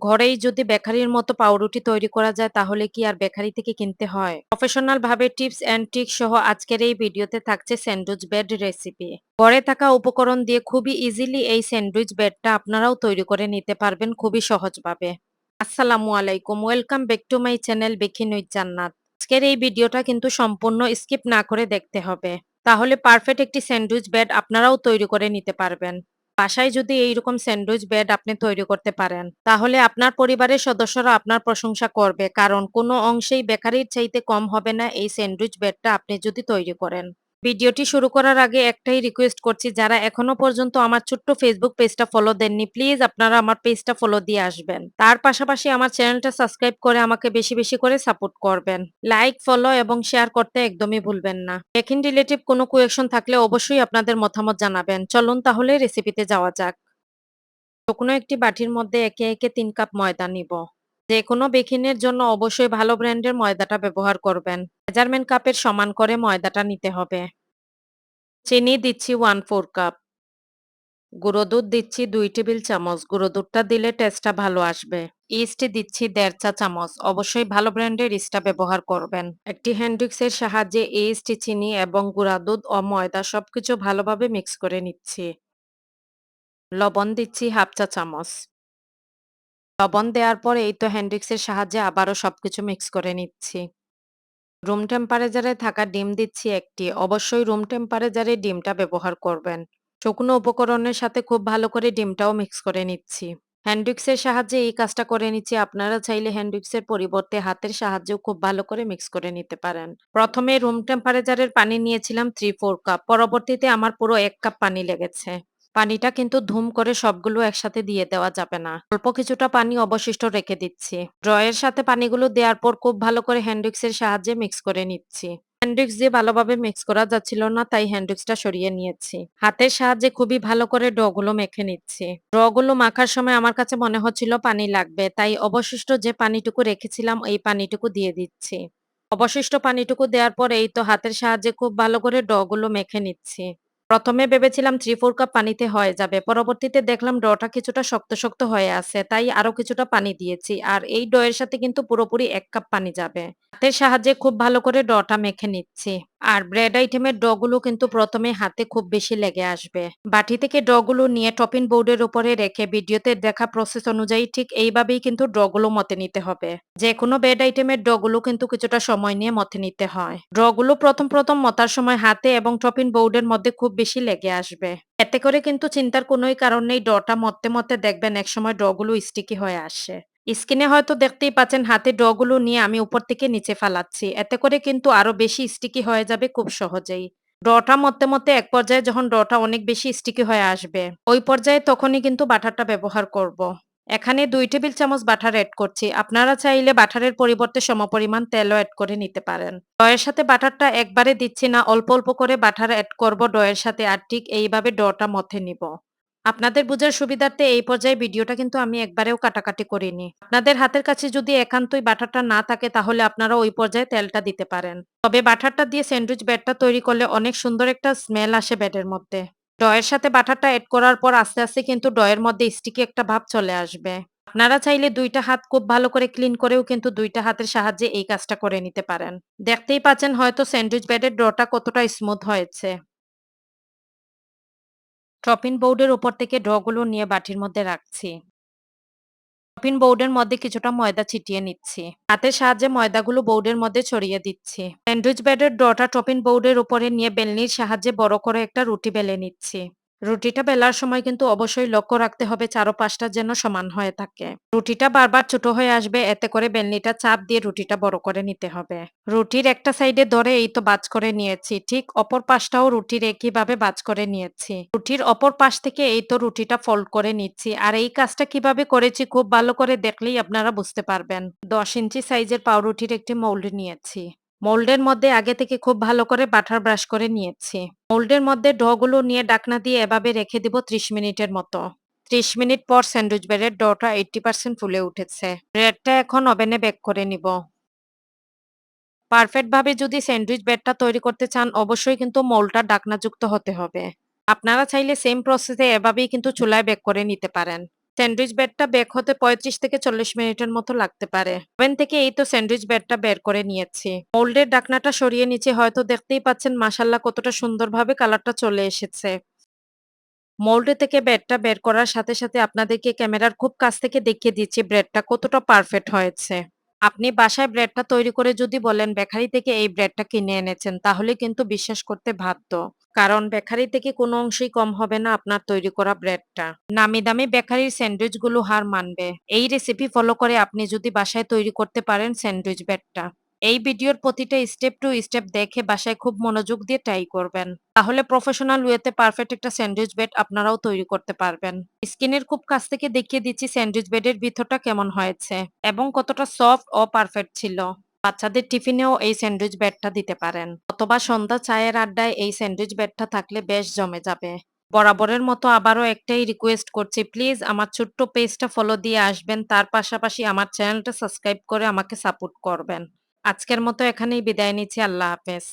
ঘরেই যদি বেকারির মতো পাউরুটি তৈরি করা যায় তাহলে কি আর বেকারি থেকে কিনতে হয়? প্রফেশনাল ভাবে টিপস অ্যান্ড ট্রিক সহ আজকের এই ভিডিওতে থাকছে স্যান্ডউইচ ব্রেড রেসিপি। ঘরে থাকা উপকরণ দিয়ে খুবই ইজিলি এই স্যান্ডউইচ ব্রেডটা আপনারাও তৈরি করে নিতে পারবেন খুবই সহজভাবে। আসসালামু আলাইকুম, welcome back to my channel baking with জান্নাত। আজকের এই ভিডিওটা কিন্তু সম্পূর্ণ স্কিপ না করে দেখতে হবে, তাহলে পারফেক্ট একটি স্যান্ডউইচ ব্রেড আপনারাও তৈরি করে নিতে পারবেন। বাসায় যদি এইরকম স্যান্ডউইচ ব্রেড আপনি তৈরি করতে পারেন, তাহলে আপনার পরিবারের সদস্যরা আপনার প্রশংসা করবে, কারণ কোনো অংশেই বেকারির চাইতে কম হবে না এই স্যান্ডউইচ ব্রেডটা আপনি যদি তৈরি করেন। ভিডিওটি শুরু করার আগে একটাই রিকোয়েস্ট করছি, যারা এখনো পর্যন্ত আমার ছোট্ট ফেসবুক পেজটা ফলো দেননি, প্লিজ আপনারা আমার পেজটা ফলো দিয়ে আসবেন। তার পাশাপাশি আমার চ্যানেলটা সাবস্ক্রাইব করে আমাকে বেশি বেশি করে সাপোর্ট করবেন। লাইক, ফলো এবং শেয়ার করতে একদমই ভুলবেন না। বেকিং রিলেটিভ কোনো কোয়েকশন থাকলে অবশ্যই আপনাদের মতামত জানাবেন। চলুন তাহলে রেসিপিতে যাওয়া যাক। শুকনো একটি বাটির মধ্যে একে একে ৩ কাপ ময়দা নিব। যে কোনো বেকিংয়ের জন্য অবশ্যই ভালো ব্র্যান্ডের ময়দাটা ব্যবহার করবেন। মেজারমেন্ট কাপের সমান করে ময়দাটা নিতে হবে। চিনি দিচ্ছি 1/4 কাপ। গুঁড়ো দুধ দিচ্ছি ২ টেবিল চামচ। গুঁড়ো দুধটা দিলে টেস্টটা ভালো আসবে। ইস্ট দিচ্ছি ১.৫ চা চামচ। অবশ্যই ভালো ব্র্যান্ডের ইস্টটা ব্যবহার করবেন। একটি হ্যান্ড উইক্সের সাহায্যে ইস্ট, চিনি এবং গুঁড়া দুধ ও ময়দা সবকিছু ভালোভাবে মিক্স করে নিচ্ছি। লবণ দিচ্ছি ১/২ চা চামচ। লবণ দেওয়ার পরে এই তো হ্যান্ড উইক্সের সাহায্যে আবারও সবকিছু মিক্স করে নিচ্ছি। রুম টেম্পারেচারে থাকা ডিম দিচ্ছি ১ টি। অবশ্যই রুম টেম্পারেচারে ডিমটা ব্যবহার করবেন। শুকনো উপকরণের সাথে খুব ভালো করে ডিমটাও মিক্স করে নিচ্ছি। হ্যান্ড উইক্সের সাহায্যে এই কাজটা করে নিচ্ছি। আপনারা চাইলে হ্যান্ড উইক্সের পরিবর্তে হাতের সাহায্যেও খুব ভালো করে মিক্স করে নিতে পারেন। প্রথমে রুম টেম্পারেচারের পানি নিয়েছিলাম 3/4 কাপ। পরবর্তীতে আমার পুরো ১ কাপ পানি লেগেছে। পানিটা কিন্তু ধুম করে সবগুলো একসাথে দিয়ে দেওয়া যাবে না। অল্প কিছুটা পানি অবশিষ্ট রেখে দিচ্ছি। ড্রয়ের সাথে পানিগুলো দেওয়ার পর খুব ভালো করে হ্যান্ড উইক্সের সাহায্যে মিক্স করে নিচ্ছি। হ্যান্ড উইক্স দিয়ে ভালোভাবে মিক্স করা যাচ্ছিল না, তাই হ্যান্ড উইক্সটা সরিয়ে নিয়েছি। হাতের সাহায্যে খুবই ভালো করে ডগুলো মেখে নিচ্ছি। ডগুলো মাখার সময় আমার কাছে মনে হচ্ছিল পানি লাগবে, তাই অবশিষ্ট যে পানিটুকু রেখেছিলাম এই পানিটুকু দিয়ে দিচ্ছি। অবশিষ্ট পানিটুকু দেওয়ার পর এই তো হাতের সাহায্যে খুব ভালো করে ডগুলো মেখে নিচ্ছি। প্রথমে ভেবেছিলাম 3/4 কাপ পানিতে হয়ে যাবে। পরবর্তীতে দেখলাম ডটা কিছুটা শক্ত, শক্ত হয়ে আছে। তাই আরো কিছুটা পানি দিয়েছি। আর এই ডয়ের সাথে কিন্তু পুরোপুরি ১ কাপ পানি যাবে। হাতের সাহায্যে খুব ভালো করে ডটা মেখে নিচ্ছি। আর ব্রেড আইটেমের ডগুলো কিন্তু প্রথমে হাতে খুব বেশি লেগে আসবে। বাটি থেকে ডগুলো নিয়ে টপিং বোর্ডের উপরে রেখে ভিডিওতে দেখা প্রসেস অনুযায়ী ঠিক এইভাবেই কিন্তু ডগুলো মতে নিতে হবে। যেকোনো ব্রেড আইটেমের ডগুলো কিন্তু কিছুটা সময় নিয়ে মতে নিতে হয়। ডগুলো প্রথম মতার সময় হাতে এবং টপিং বোর্ডের মধ্যে খুব বেশি লেগে আসবে। এতে করে কিন্তু চিন্তার কোনোই কারণ নেই, ডটা মতে দেখবেন একসময় ডগুলো স্টিকি হয়ে আসে। স্ক্রিনে হয়তো দেখতেই পাচ্ছেন হাতে ডগুলো নিয়ে আমি উপর থেকে নিচে ফালাচ্ছি। এতে করে কিন্তু আরো বেশি স্টিকি হয়ে যাবে খুব সহজেই। ডটা মতে এক পর্যায়ে যখন ডটা অনেক বেশি স্টিকি হয়ে আসবে, ওই পর্যায়ে তখনই কিন্তু বাটারটা ব্যবহার করব। এখানে ২ টেবিল চামচ বাটার এড করছি। আপনারা চাইলে বাটারের পরিবর্তে সমপরিমাণ তেলও এড করে নিতে পারেন। ডয়ের সাথে বাটারটা একবারে দিচ্ছি না, অল্প অল্প করে বাটার এড করব ডয়ের সাথে, আর ঠিক এইভাবে ডটা মথে নিব। আপনাদের বুঝার সুবিধার্থে এই পর্যায়ে ভিডিওটা কিন্তু আমি একবারেও কাটাকাটি করিনি। আপনাদের হাতের কাছে যদি একান্তই বাটারটা না থাকে তাহলে আপনারা ওই পর্যায়ে তেলটা দিতে পারেন। তবে বাটারটা দিয়ে স্যান্ডউইচ ব্রেডটা তৈরি করলে অনেক সুন্দর একটা স্মেল আসে ব্রেডের মধ্যে। ডয়ের সাথে বাটারটা এড করার পর আস্তে আস্তে কিন্তু ডয়ের মধ্যে স্টিকি একটা ভাব চলে আসবে। আপনারা চাইলে ২ টা হাত খুব ভালো করে ক্লিন করেও কিন্তু ২ টা হাতের সাহায্যে এই কাজটা করে নিতে পারেন। দেখতেই পাচ্ছেন হয়তো স্যান্ডউইচ ব্রেডের ডটা কতটা স্মুথ হয়েছে। চপিং বোর্ডের উপর থেকে ডগুলো নিয়ে বাটির মধ্যে রাখছি। চপিং বোর্ডের মধ্যে কিছুটা ময়দা ছিটিয়ে নিচ্ছি। হাতের সাহায্যে ময়দাগুলো বোর্ডের মধ্যে ছড়িয়ে দিচ্ছি। স্যান্ডউইচ ব্রেডের ডটা চপিং বোর্ডের উপরে নিয়ে বেলনির সাহায্যে বড় করে একটা রুটি বেলে নিচ্ছি। রুটিটা বেলার সময় কিন্তু অবশ্যই লক্ষ্য রাখতে হবে চারপাশটা যেন সমান হয়ে থাকে। রুটিটা বারবার ছোট হয়ে আসবে, এতে করে বেলনিটা চাপ দিয়ে রুটিটা বড় করে নিতে হবে। রুটির একটা সাইডে ধরে এই তো ভাঁজ করে নিয়েছি। ঠিক অপর পাশটাও রুটির একইভাবে ভাঁজ করে নিয়েছি। রুটির অপর পাশ থেকে এই তো রুটিটা ফোল্ড করে নিচ্ছি। আর এই কাজটা কিভাবে করেছি খুব ভালো করে দেখলেই আপনারা বুঝতে পারবেন। ১০ ইঞ্চি সাইজের পাউরুটির একটি মোল্ড নিয়েছি। মোল্ডের মধ্যে আগে থেকে খুব ভালো করে বাটার ব্রাশ করে নিয়েছি। মোল্ডের মধ্যে ডগুলো নিয়ে ঢাকনা দিয়ে এভাবে রেখে দিব ৩০ মিনিটের মতো। ৩০ মিনিট পর স্যান্ডউইচ ব্রেডের ডটা ৮০% ফুলে উঠেছে। ব্রেডটা এখন ওভেনে বেক করে নিব। পারফেক্ট ভাবে যদি স্যান্ডউইচ ব্রেডটা তৈরি করতে চান অবশ্যই কিন্তু মোল্ডটা ঢাকনাযুক্ত হতে হবে। আপনারা চাইলে সেম প্রসেসে এভাবেই কিন্তু চুলায় বেক করে নিতে পারেন। স্যান্ডউইচ ব্রেডটা বেক হতে ৩৫ থেকে ৪০ মিনিটের মতো লাগতে পারে। ওভেন থেকে এই তো স্যান্ডউইচ ব্রেডটা বের করে নিয়েছি। মোল্ডের ঢাকনাটা সরিয়ে নিচে হয়তো দেখতেই পাচ্ছেন মাশাআল্লাহ কতটা সুন্দরভাবে কালারটা চলে এসেছে। মোল্ড থেকে ব্রেডটা বের করার সাথে, সাথে আপনাদেরকে ক্যামেরার খুব কাছ থেকে দেখিয়ে দিচ্ছি ব্রেডটা কতটা পারফেক্ট হয়েছে। আপনি বাসায় ব্রেডটা তৈরি করে যদি বলেন বেকারি থেকে এই ব্রেডটা কিনে এনেছেন, তাহলে কিন্তু বিশ্বাস করতে বাধ্য। কারণ বেকারি থেকে কোনো অংশেই কম হবে না আপনার তৈরি করা ব্রেডটা। নামি দামি বেকারির স্যান্ডউইচগুলো হার মানবে। এই রেসিপি ফলো করে আপনি যদি বাসায় তৈরি করতে পারেন স্যান্ডউইচ ব্রেডটা। এই ভিডিওর প্রতিটা স্টেপ টু স্টেপ দেখে বাসায় খুব মনোযোগ দিয়ে ট্রাই করবেন। তাহলে প্রফেশনাল ওয়েতে পারফেক্ট একটা স্যান্ডউইচ বেড আপনারাও তৈরি করতে পারবেন। স্কিনের খুব কাছ থেকে দেখিয়ে দিচ্ছি স্যান্ডউইচ বেডের ভিতরটা কেমন হয়েছে এবং কতটা সফট ও পারফেক্ট ছিল। বাচ্চাদের টিফিনেও এই স্যান্ডউইচ বেডটা দিতে পারেন অথবা সন্ধ্যা চায়ের আড্ডায় এই স্যান্ডউইচ বেডটা থাকলে বেশ জমে যাবে। বরাবরের মতো আবারও একটাই রিকোয়েস্ট করছি, প্লিজ আমার ছোট্ট পেজটা ফলো দিয়ে আসবেন, তার পাশাপাশি আমার চ্যানেলটা সাবস্ক্রাইব করে আমাকে সাপোর্ট করবেন। আজকের মতো এখানেই বিদায় নিচ্ছি। আল্লাহ হাফেজ।